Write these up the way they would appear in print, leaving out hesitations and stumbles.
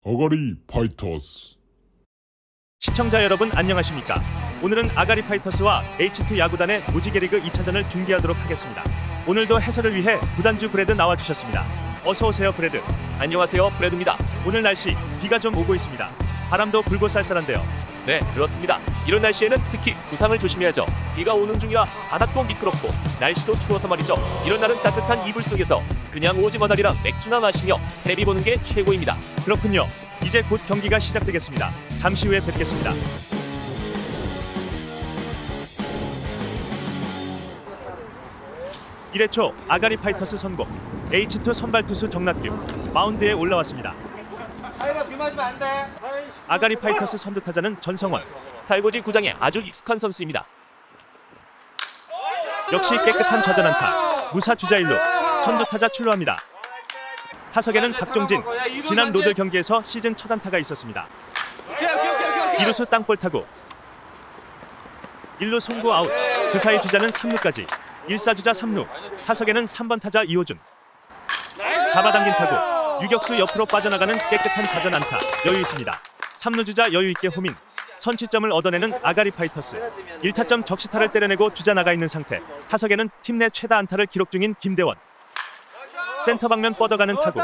아가리 파이터스. 시청자 여러분 안녕하십니까? 오늘은 아가리 파이터스와 H2 야구단의 무지개리그 2차전을 중계하도록 하겠습니다. 오늘도 해설을 위해 구단주 브래드 나와주셨습니다. 어서오세요 브래드. 안녕하세요, 브래드입니다. 오늘 날씨 비가 좀 오고 있습니다. 바람도 불고 쌀쌀한데요. 네, 그렇습니다. 이런 날씨에는 특히 부상을 조심해야죠. 비가 오는 중이라 바닥도 미끄럽고 날씨도 추워서 말이죠. 이런 날은 따뜻한 이불 속에서 그냥 오징어 다리랑 맥주나 마시며 텔레비 보는 게 최고입니다. 그렇군요. 이제 곧 경기가 시작되겠습니다. 잠시 후에 뵙겠습니다. (1회) 아가리 파이터스 선곡 H2 선발 투수 정낙규 마운드에 올라왔습니다. 아가리 파이터스 선두 타자는 전성원. 살고지 구장에 아주 익숙한 선수입니다. 역시 깨끗한 좌전 안타. 무사 주자 1루. 선두 타자 출루합니다. 타석에는 박종진. 지난 로들 경기에서 시즌 첫 안타가 있었습니다. 이루수 땅볼 타구. 1루 송구 아웃. 그 사이 주자는 3루까지. 1사주자 3루. 타석에는 3번 타자 이호준. 잡아당긴 타구. 유격수 옆으로 빠져나가는 깨끗한 좌전 안타. 여유 있습니다. 3루 주자 여유 있게 호민. 선취점을 얻어내는 아가리 파이터스. 1타점 적시타를 때려내고 주자 나가 있는 상태. 타석에는 팀 내 최다 안타를 기록 중인 김대원. 센터 방면 뻗어가는 타구.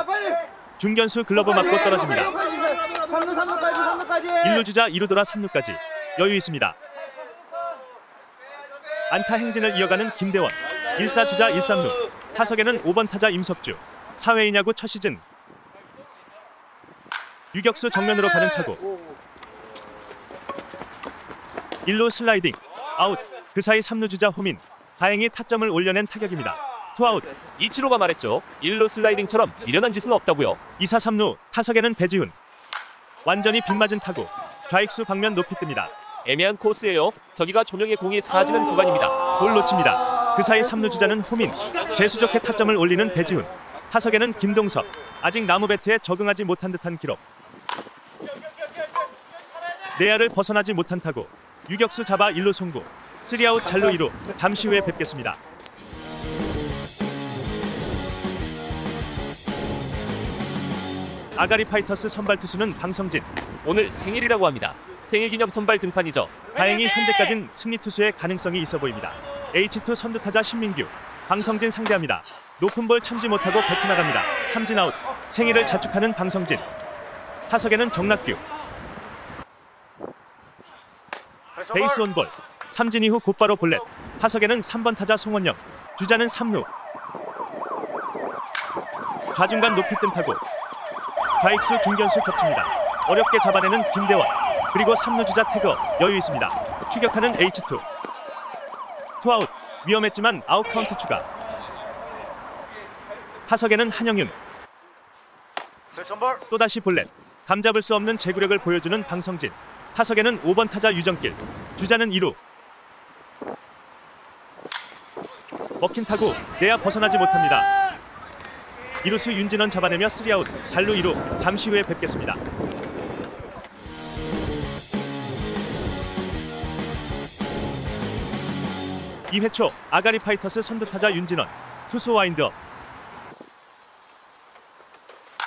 중견수 글러브 맞고 떨어집니다. 1루 주자 2루 돌아 3루까지. 여유 있습니다. 안타 행진을 이어가는 김대원. 1사주자 1-3루. 타석에는 5번 타자 임석주. 사회인 야구 첫 시즌. 유격수 정면으로 가는 타구. 1루 슬라이딩. 아웃. 그 사이 3루 주자 호민. 다행히 타점을 올려낸 타격입니다. 투아웃. 이치로가 말했죠. 1루 슬라이딩처럼 미련한 짓은 없다고요. 2사 3루. 타석에는 배지훈. 완전히 빗맞은 타구. 좌익수 방면 높이 뜹니다. 애매한 코스예요. 저기가 조명의 공이 사라지는 구간입니다. 볼 놓칩니다. 그 사이 3루 주자는 호민. 재수 좋게 타점을 올리는 배지훈. 타석에는 김동석. 아직 나무 배트에 적응하지 못한 듯한 기록. 내야를 벗어나지 못한 타구. 유격수 잡아 1루 송구. 3아웃 잘루 2루. 잠시 후에 뵙겠습니다. 아가리 파이터스 선발 투수는 방성진. 오늘 생일이라고 합니다. 생일 기념 선발 등판이죠. 다행히 현재까진 승리 투수의 가능성이 있어 보입니다. H2 선두 타자 신민규. 방성진 상대합니다. 높은 볼 참지 못하고 배트 나갑니다. 삼진 아웃. 생일을 자축하는 방성진. 타석에는 정낙규. 베이스 원볼. 삼진 이후 곧바로 볼넷. 타석에는 3번 타자 송원영. 주자는 3루. 좌중간 높이 뜬 타구. 좌익수 중견수 겹칩니다. 어렵게 잡아내는 김대원. 그리고 3루 주자 태그. 여유 있습니다. 추격하는 H2. 투아웃. 위험했지만 아웃 카운트 추가. 타석에는 한영윤. 또다시 볼넷. 감잡을 수 없는 제구력을 보여주는 방성진. 타석에는 5번 타자 유정길. 주자는 2루. 먹힌 타구. 내야 벗어나지 못합니다. 이루수 윤진원 잡아내며 3아웃. 잘루 2루. 잠시 후에 뵙겠습니다. 2회 초 아가리 파이터스 선두 타자 윤진원. 투수 와인드업.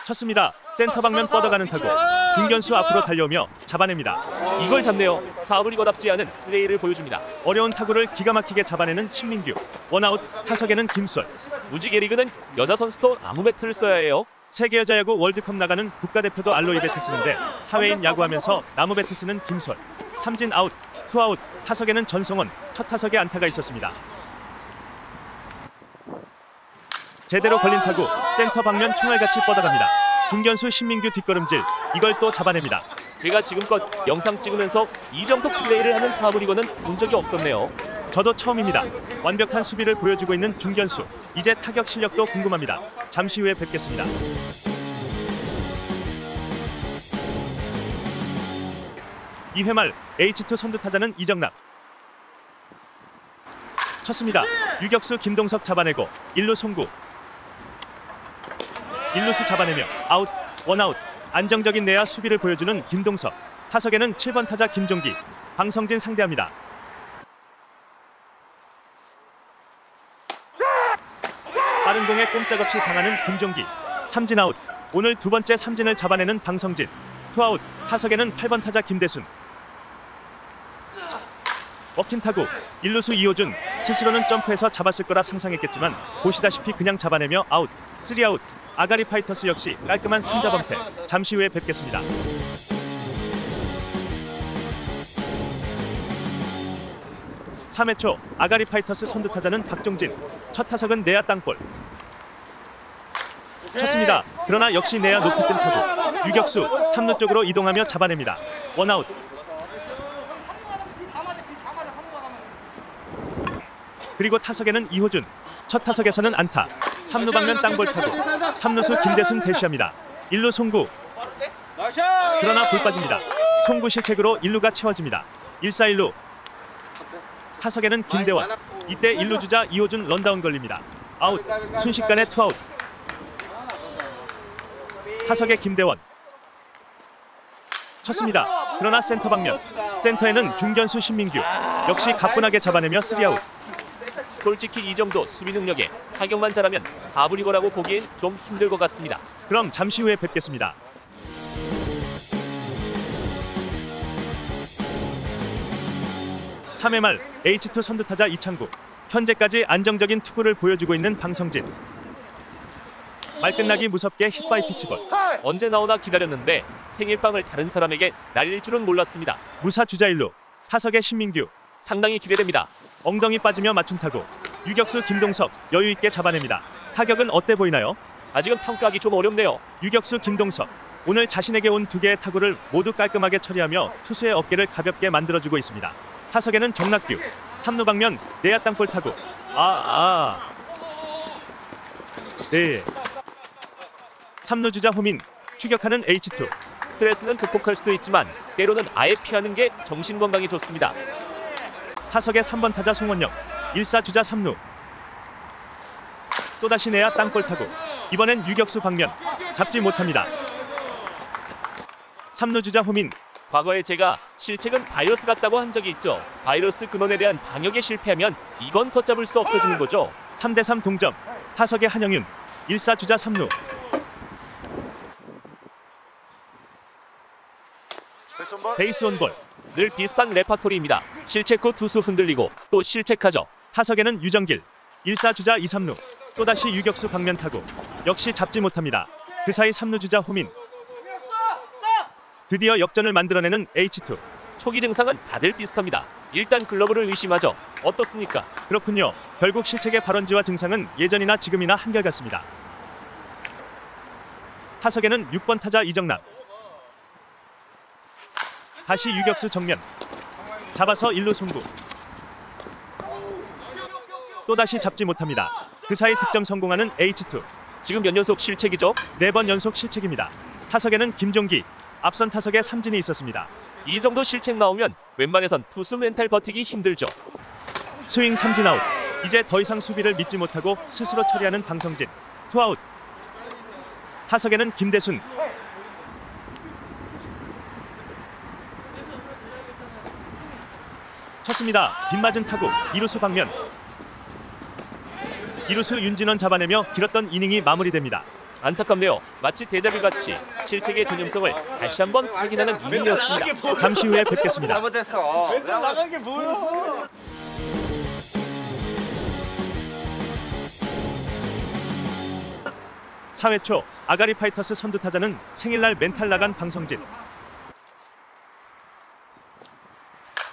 쳤습니다. 센터 방면 뻗어가는 타구. 중견수 앞으로 달려오며 잡아냅니다. 이걸 잡네요. 사브리거답지 않은 플레이를 보여줍니다. 어려운 타구를 기가 막히게 잡아내는 신민규. 원아웃. 타석에는 김솔. 무지개 리그는 여자 선수도 아무 배트를 써야 해요. 세계 여자 야구 월드컵 나가는 국가대표도 알로이 배트 쓰는데 사회인 야구하면서 나무 배트 쓰는 김솔. 삼진 아웃. 투아웃. 타석에는 전성원. 첫 타석에 안타가 있었습니다. 제대로 걸린 타구. 센터 방면 총알같이 뻗어갑니다. 중견수 신민규 뒷걸음질. 이걸 또 잡아냅니다. 제가 지금껏 영상 찍으면서 이 정도 플레이를 하는 사브리거는 본 적이 없었네요. 저도 처음입니다. 완벽한 수비를 보여주고 있는 중견수. 이제 타격 실력도 궁금합니다. 잠시 후에 뵙겠습니다. (2회) 말 H2 선두 타자는 이정남. 쳤습니다. 유격수 김동석 잡아내고 1루 송구. 1루수 잡아내며 아웃. 원아웃. 안정적인 내야 수비를 보여주는 김동석. 타석에는 7번 타자 김종기. 방성진 상대합니다. 빠른 공에 꼼짝없이 당하는 김종기. 삼진 아웃. 오늘 두 번째 삼진을 잡아내는 방성진. 투아웃. 타석에는 8번 타자 김대순. 먹힌 타구 1루수 이호준. 스스로는 점프해서 잡았을 거라 상상했겠지만 보시다시피 그냥 잡아내며 아웃. 3아웃. 아가리 파이터스 역시 깔끔한 3자범퇴. 잠시 후에 뵙겠습니다. (3회) 초 아가리 파이터스 선두타자는 박종진. 첫 타석은 내야 땅볼 쳤습니다. 그러나 역시 내야 높이 뜬 타구. 유격수 3루 쪽으로 이동하며 잡아냅니다. 원아웃. 그리고 타석에는 이호준. 첫 타석에서는 안타. 3루 방면 땅볼 타구. 3루수 김대순 대시합니다. 1루 송구. 그러나 볼 빠집니다. 송구 실책으로 1루가 채워집니다. 1-4-1루. 타석에는 김대원. 이때 1루 주자 이호준 런다운 걸립니다. 아웃. 순식간에 투아웃. 타석에 김대원. 쳤습니다. 그러나 센터 방면. 센터에는 중견수 신민규. 역시 가뿐하게 잡아내며 3아웃. 솔직히 이 정도 수비 능력에 타격만 잘하면 4분이거라고 보기엔 좀 힘들 것 같습니다. 그럼 잠시 후에 뵙겠습니다. (3회) 말 H2 선두타자 이창구. 현재까지 안정적인 투구를 보여주고 있는 방성진. 말 끝나기 무섭게 힙바이 피치볼. 언제 나오나 기다렸는데 생일빵을 다른 사람에게 날릴 줄은 몰랐습니다. 무사 주자 1루. 타석에 신민규. 상당히 기대됩니다. 엉덩이 빠지며 맞춘 타구. 유격수 김동석 여유 있게 잡아냅니다. 타격은 어때 보이나요? 아직은 평가하기 좀 어렵네요. 유격수 김동석. 오늘 자신에게 온 2개의 타구를 모두 깔끔하게 처리하며 투수의 어깨를 가볍게 만들어주고 있습니다. 타석에는 정낙규. 3루 방면 내야 땅볼 타구. 네. 3루 주자 호민. 추격하는 H2. 스트레스는 극복할 수도 있지만 때로는 아예 피하는 게 정신 건강에 좋습니다. 타석에 3번 타자 송원영. 1사 주자 3루. 또다시 내야 땅볼 타구. 이번엔 유격수 방면. 잡지 못합니다. 3루 주자 호민. 과거에 제가 실책은 바이러스 같다고 한 적이 있죠. 바이러스 근원에 대한 방역에 실패하면 이건 걷잡을 수 없어지는 거죠. 3대3 동점. 타석에 한영윤. 1사 주자 3루. 베이스 온볼. 늘 비슷한 레파토리입니다. 실책 후 투수 흔들리고 또 실책하죠. 타석에는 유정길. 1사 주자 2, 3루. 또다시 유격수 방면 타구. 역시 잡지 못합니다. 그 사이 3루 주자 호민. 드디어 역전을 만들어내는 H2. 초기 증상은 다들 비슷합니다. 일단 글러브를 의심하죠. 어떻습니까? 그렇군요. 결국 실책의 발원지와 증상은 예전이나 지금이나 한결같습니다. 타석에는 6번 타자 이정남. 다시 유격수 정면. 잡아서 1루 송구. 또다시 잡지 못합니다. 그 사이 득점 성공하는 H2. 지금 몇 연속 실책이죠? 4번 연속 실책입니다. 타석에는 김종기. 앞선 타석에 삼진이 있었습니다. 이 정도 실책 나오면 웬만해선 투수 멘탈 버티기 힘들죠. 스윙 삼진 아웃. 이제 더 이상 수비를 믿지 못하고 스스로 처리하는 방성진. 투아웃. 타석에는 김대순. 쳤습니다. 빗맞은 타구. 이루수 방면. 이루수 윤진원 잡아내며 길었던 이닝이 마무리됩니다. 안타깝네요. 마치 데자뷰같이 실책의 전념성을 다시 한번 확인하는 이닝이었습니다. 잠시 후에 뵙겠습니다. 잘못했어. 왼쪽 나간 게 뭐야? (4회) 초 아가리 파이터스 선두타자는 생일날 멘탈 나간 방성진.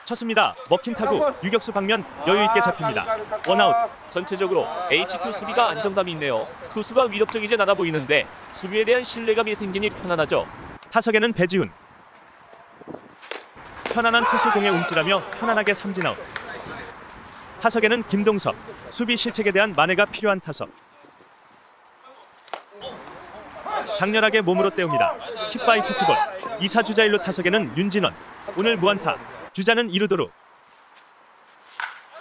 쳤습니다. 먹힌 타구. 유격수 방면 여유 있게 잡힙니다. 원아웃. 전체적으로 H2 수비가 안정감이 있네요. 투수가 위협적이진 않아 보이는데 수비에 대한 신뢰감이 생기니 편안하죠. 타석에는 배지훈. 편안한 투수 공에 움찔하며 편안하게 삼진 아웃. 타석에는 김동석. 수비 실책에 대한 만회가 필요한 타석. 장렬하게 몸으로 때웁니다. 킥바이 피치볼. 2사 주자 1루. 타석에는 윤진원. 오늘 무안타. 주자는 2루 도루.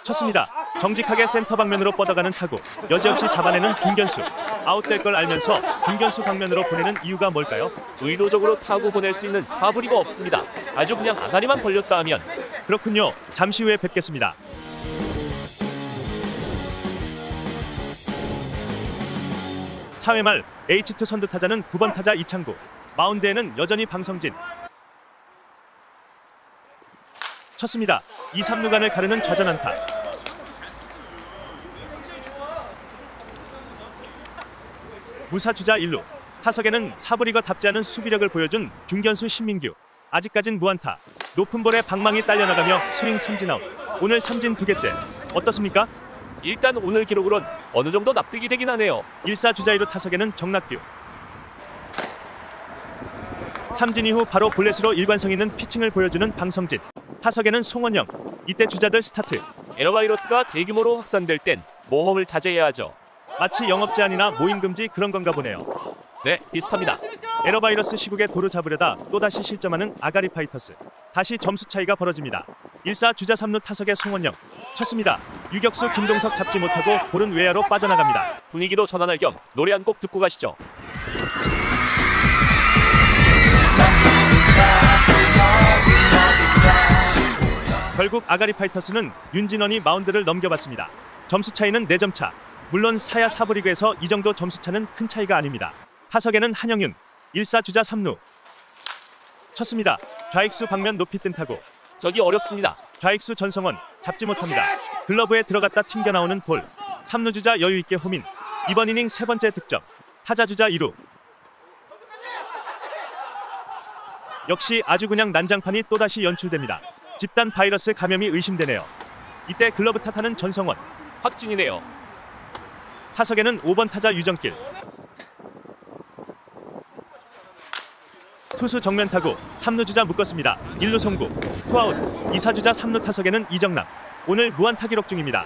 쳤습니다. 정직하게 센터 방면으로 뻗어가는 타구. 여지없이 잡아내는 중견수. 아웃될 걸 알면서 중견수 방면으로 보내는 이유가 뭘까요? 의도적으로 타구 보낼 수 있는 사부리가 없습니다. 아주 그냥 아가리만 벌렸다 하면. 그렇군요. 잠시 후에 뵙겠습니다. 4회 말 H2 선두 타자는 9번 타자 이창구, 마운드에는 여전히 방성진. 쳤습니다. 2, 3루간을 가르는 좌전안타. 무사 주자 1루. 타석에는 사브리거답지 않은 수비력을 보여준 중견수 신민규. 아직까진 무안타. 높은 볼에 방망이 딸려나가며 스윙 삼진 아웃. 오늘 삼진 2개째. 어떻습니까? 일단 오늘 기록으론 어느 정도 납득이 되긴 하네요. 1사 주자 1루 타석에는 정낙규. 삼진 이후 바로 볼넷으로 일관성 있는 피칭을 보여주는 방성진. 타석에는 송원영. 이때 주자들 스타트. 에러바이러스가 대규모로 확산될 땐 모험을 자제해야 하죠. 마치 영업 제한이나 모임 금지 그런 건가 보네요. 네, 비슷합니다. 에러바이러스 시국에 도루 잡으려다 또다시 실점하는 아가리 파이터스. 다시 점수 차이가 벌어집니다. 1사 주자 3루 타석의 송원영. 쳤습니다. 유격수 김동석 잡지 못하고 볼은 외야로 빠져나갑니다. 분위기도 전환할 겸 노래 한 곡 듣고 가시죠. 결국 아가리 파이터스는 윤진원이 마운드를 넘겨봤습니다. 점수 차이는 4점 차. 물론 사야 사브리그에서 이 정도 점수 차는 큰 차이가 아닙니다. 타석에는 한영윤. 1사 주자 3루. 쳤습니다. 좌익수 방면 높이 뜬 타구. 저기 어렵습니다. 좌익수 전성원 잡지 못합니다. 글러브에 들어갔다 튕겨 나오는 볼. 3루 주자 여유 있게 호민. 이번 이닝 3번째 득점. 타자 주자 2루. 역시 아주 그냥 난장판이 또다시 연출됩니다. 집단 바이러스 감염이 의심되네요. 이때 글러브 탓하는 전성원. 확진이네요. 타석에는 5번 타자 유정길. 투수 정면 타구 3루 주자 묶었습니다. 1루 송구. 투아웃. 2사 주자 3루 타석에는 이정남. 오늘 무안타 기록 중입니다.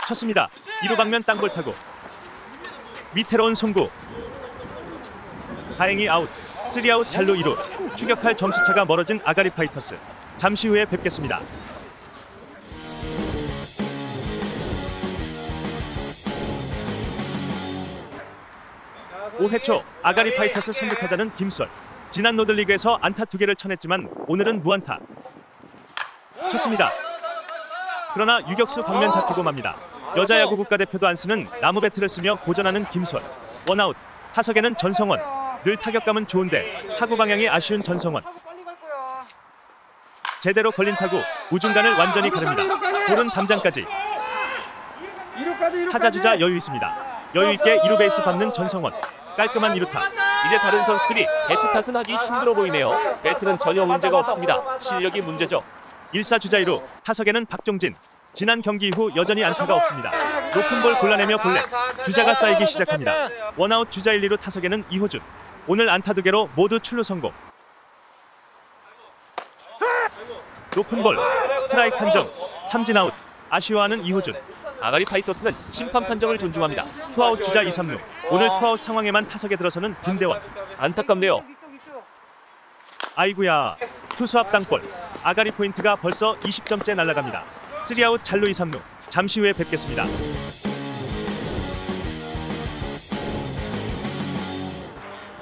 쳤습니다. 2루 방면 땅볼 타구. 밑으로 온 송구. 다행히 아웃. 3아웃 잘루 2루. 추격할 점수차가 멀어진 아가리 파이터스. 잠시 후에 뵙겠습니다. 5회 초 아가리 파이터스 선두 타자는 김수월. 지난 노들리그에서 안타 2개를 쳐냈지만 오늘은 무안타. 쳤습니다. 그러나 유격수 방면 잡히고 맙니다. 여자 야구 국가대표도 안 쓰는 나무 배트를 쓰며 고전하는 김수월. 원아웃. 타석에는 전성원. 늘 타격감은 좋은데 타구 방향이 아쉬운 전성원. 제대로 걸린 타구 우중간을 완전히 가릅니다. 볼은 담장까지. 타자 주자 여유 있습니다. 여유 있게 2루 베이스 밟는 전성원. 깔끔한 2루타. 이제 다른 선수들이 배트 탓은 하기 힘들어 보이네요. 배트는 전혀 문제가 없습니다. 실력이 문제죠. 1사 주자 2루. 타석에는 박종진. 지난 경기 이후 여전히 안타가 없습니다. 높은 볼 골라내며 볼넷. 주자가 쌓이기 시작합니다. 원아웃 주자 1, 2루 타석에는 이호준. 오늘 안타 2개로 모두 출루 성공. 높은 볼. 스트라이크 판정. 삼진 아웃. 아쉬워하는 이호준. 아가리 파이터스는 심판 판정을 존중합니다. 투아웃 주자 2, 3루. 오늘 투아웃 상황에만 타석에 들어서는 김대원. 안타깝네요. 아이구야. 투수 앞 땅볼. 아가리 포인트가 벌써 20점째 날아갑니다. 3아웃 잘루 2, 3루. 잠시 후에 뵙겠습니다.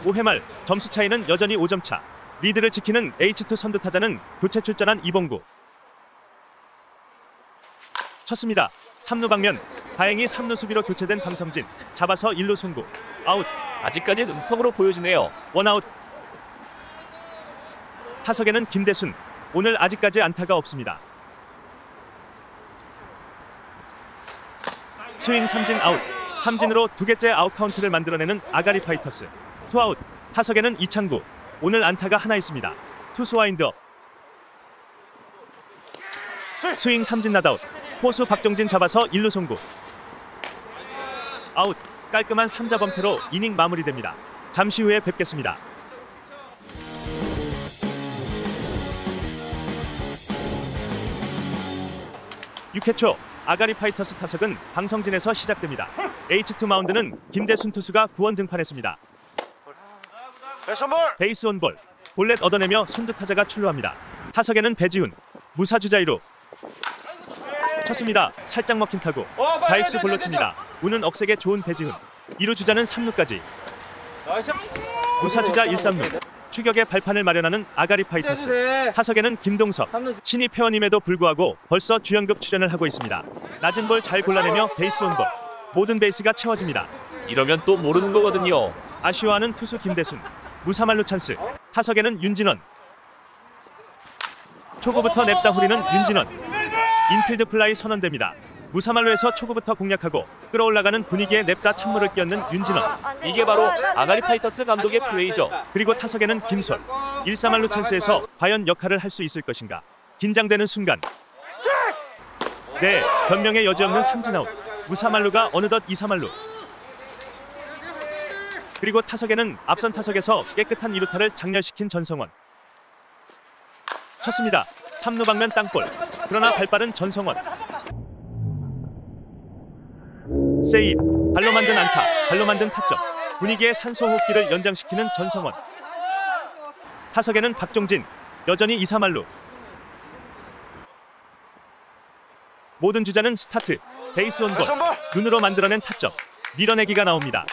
(5회) 말 점수 차이는 여전히 5점 차. 리드를 지키는 H2 선두 타자는 교체 출전한 이봉구. 쳤습니다. 3루 방면. 다행히 3루 수비로 교체된 방성진. 잡아서 1루 송구. 아웃. 아직까지 음성으로 보여지네요. 원아웃. 타석에는 김대순. 오늘 아직까지 안타가 없습니다. 스윙 삼진 아웃. 삼진으로 2개째 아웃 카운트를 만들어내는 아가리 파이터스. 투아웃. 타석에는 이창구. 오늘 안타가 하나 있습니다. 투수 와인드업. 스윙 삼진 낫아웃. 포수 박종진 잡아서 1루 송구. 아웃. 깔끔한 3자 범퇴로 이닝 마무리됩니다. 잠시 후에 뵙겠습니다. 6회 초 아가리 파이터스 타석은 방성진에서 시작됩니다. H2 마운드는 김대순 투수가 구원 등판했습니다. 베이스 온볼. 볼넷 얻어내며 선두 타자가 출루합니다. 타석에는 배지훈. 무사 주자 1루. 쳤습니다. 살짝 먹힌 타구. 좌익수 볼로 칩니다. 우는 억색에 좋은 배지훈. 2루 주자는 3루까지. 무사 주자 1, 3루. 추격의 발판을 마련하는 아가리 파이터스. 타석에는 김동석. 신입 회원임에도 불구하고 벌써 주연급 출연을 하고 있습니다. 낮은 볼 잘 골라내며 베이스 온볼. 모든 베이스가 채워집니다. 이러면 또 모르는 거거든요. 아쉬워하는 투수 김대순. 무사말루 찬스. 타석에는 윤진원. 초구부터 냅다 후리는 윤진원. 인필드 플라이 선언됩니다. 무사말루에서 초구부터 공략하고 끌어올라가는 분위기에 냅다 찬물을 끼얹는 윤진원. 이게 바로 아가리 파이터스 감독의 플레이죠. 그리고 타석에는 김솔. 1사말루 찬스에서 과연 역할을 할 수 있을 것인가. 긴장되는 순간. 네, 변명의 여지 없는 삼진 아웃. 무사말루가 어느덧 2사말루. 그리고 타석에는 앞선 타석에서 깨끗한 2루타를 장렬시킨 전성원. 쳤습니다. 3루 방면 땅볼. 그러나 발빠른 전성원. 세이브. 발로 만든 안타. 발로 만든 타점. 분위기의 산소 호흡기를 연장시키는 전성원. 타석에는 박종진. 여전히 2사말루. 모든 주자는 스타트. 베이스 온볼. 눈으로 만들어낸 타점. 밀어내기가 나옵니다.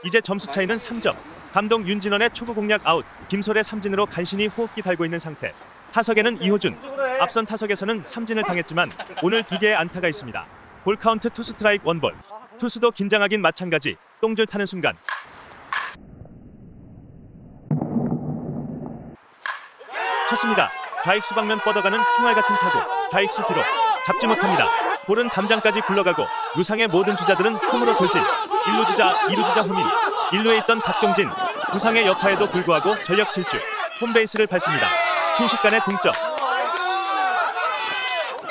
이제 점수 차이는 3점. 감독 윤진원의 초구 공략 아웃. 김솔의 삼진으로 간신히 호흡기 달고 있는 상태. 타석에는 이호준. 앞선 타석에서는 삼진을 당했지만 오늘 2개의 안타가 있습니다. 볼 카운트 투 스트라이크 원볼. 투수도 긴장하긴 마찬가지. 똥줄 타는 순간. 쳤습니다. 좌익수 방면 뻗어가는 총알 같은 타구. 좌익수 뒤로. 잡지 못합니다. 볼은 담장까지 굴러가고 루상의 모든 주자들은 홈으로 돌진. 1루 주자, 2루 주자 홈인. 1루에 있던 박종진. 부상의 여파에도 불구하고 전력 질주. 홈베이스를 밟습니다. 순식간에 동점.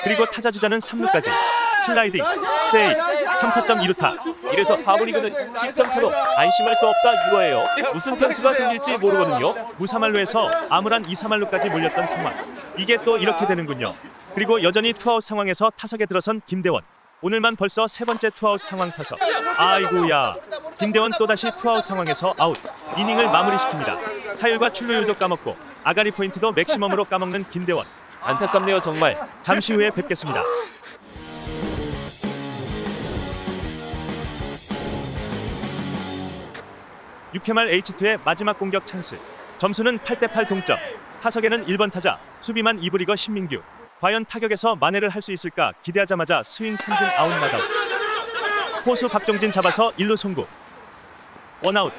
그리고 타자 주자는 3루까지. 슬라이딩. 세이브. 3타점 2루타. 이래서 4부 리그는 10점 차도 안심할 수 없다 이거예요. 무슨 변수가 생길지 모르거든요. 무사말루에서 암울한 2사말루까지 몰렸던 상황. 이게 또 이렇게 되는군요. 그리고 여전히 투아웃 상황에서 타석에 들어선 김대원. 오늘만 벌써 3번째 투아웃 상황 타석. 아이고야. 김대원 또다시 투아웃 상황에서 아웃. 이닝을 마무리시킵니다. 타율과 출루율도 까먹고 아가리 포인트도 맥시멈으로 까먹는 김대원. 안타깝네요 정말. 잠시 후에 뵙겠습니다. 6회 말 H2의 마지막 공격 찬스. 점수는 8대8 동점. 타석에는 1번 타자 수비만 2부 리거 신민규. 과연 타격에서 만회를 할 수 있을까 기대하자마자 스윙 삼진 아웃 나다웃. 포수 박종진 잡아서 1루 송구. 원아웃.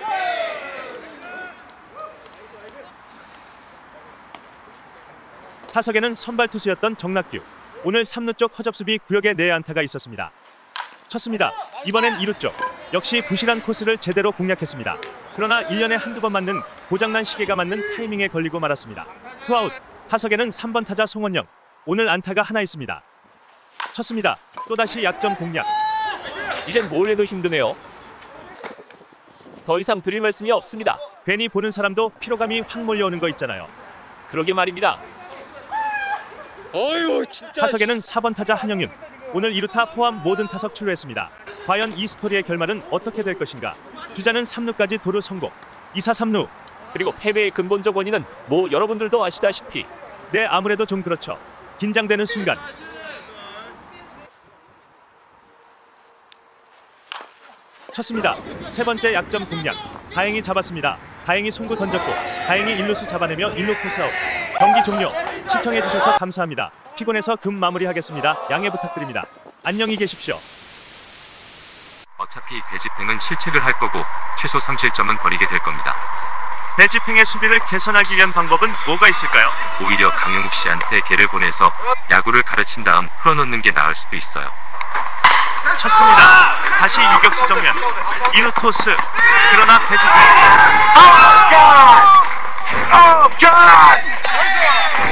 타석에는 선발 투수였던 정낙규. 오늘 3루 쪽 허접수비 구역에 4 안타가 있었습니다. 쳤습니다. 이번엔 2루 쪽. 역시 부실한 코스를 제대로 공략했습니다. 그러나 1년에 한두 번 맞는 고장난 시계가 맞는 타이밍에 걸리고 말았습니다. 투아웃. 타석에는 3번 타자 송원영. 오늘 안타가 하나 있습니다. 쳤습니다. 또다시 약점 공략. 이젠 뭘 해도 힘드네요. 더 이상 드릴 말씀이 없습니다. 괜히 보는 사람도 피로감이 확 몰려오는 거 있잖아요. 그러게 말입니다. 어휴 진짜. 타석에는 4번 타자 한영윤. 오늘 2루타 포함 모든 타석 출루했습니다. 과연 이 스토리의 결말은 어떻게 될 것인가. 주자는 3루까지 도루 성공. 2사 3루. 그리고 패배의 근본적 원인은 뭐 여러분들도 아시다시피. 네, 아무래도 좀 그렇죠. 긴장되는 순간. 쳤습니다. 3번째 약점 공략. 다행히 잡았습니다. 다행히 송구 던졌고 다행히 1루수 잡아내며 1루 코스아웃. 경기 종료. 시청해주셔서 감사합니다. 피곤해서 금 마무리하겠습니다. 양해 부탁드립니다. 안녕히 계십시오. 어차피 배지팽은 실책을 할 거고 최소 3실점은 버리게 될 겁니다. 배지팽의 수비를 개선하기 위한 방법은 뭐가 있을까요? 오히려 강영욱 씨한테 걔를 보내서 야구를 가르친 다음 풀어놓는 게 나을 수도 있어요. 쳤습니다. 다시 유격수 정면. 2루 토스. 그러나 배지팽.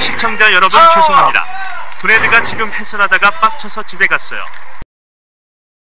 시청자 여러분 죄송합니다. 브래드가 지금 해설하다가 빡쳐서 집에 갔어요.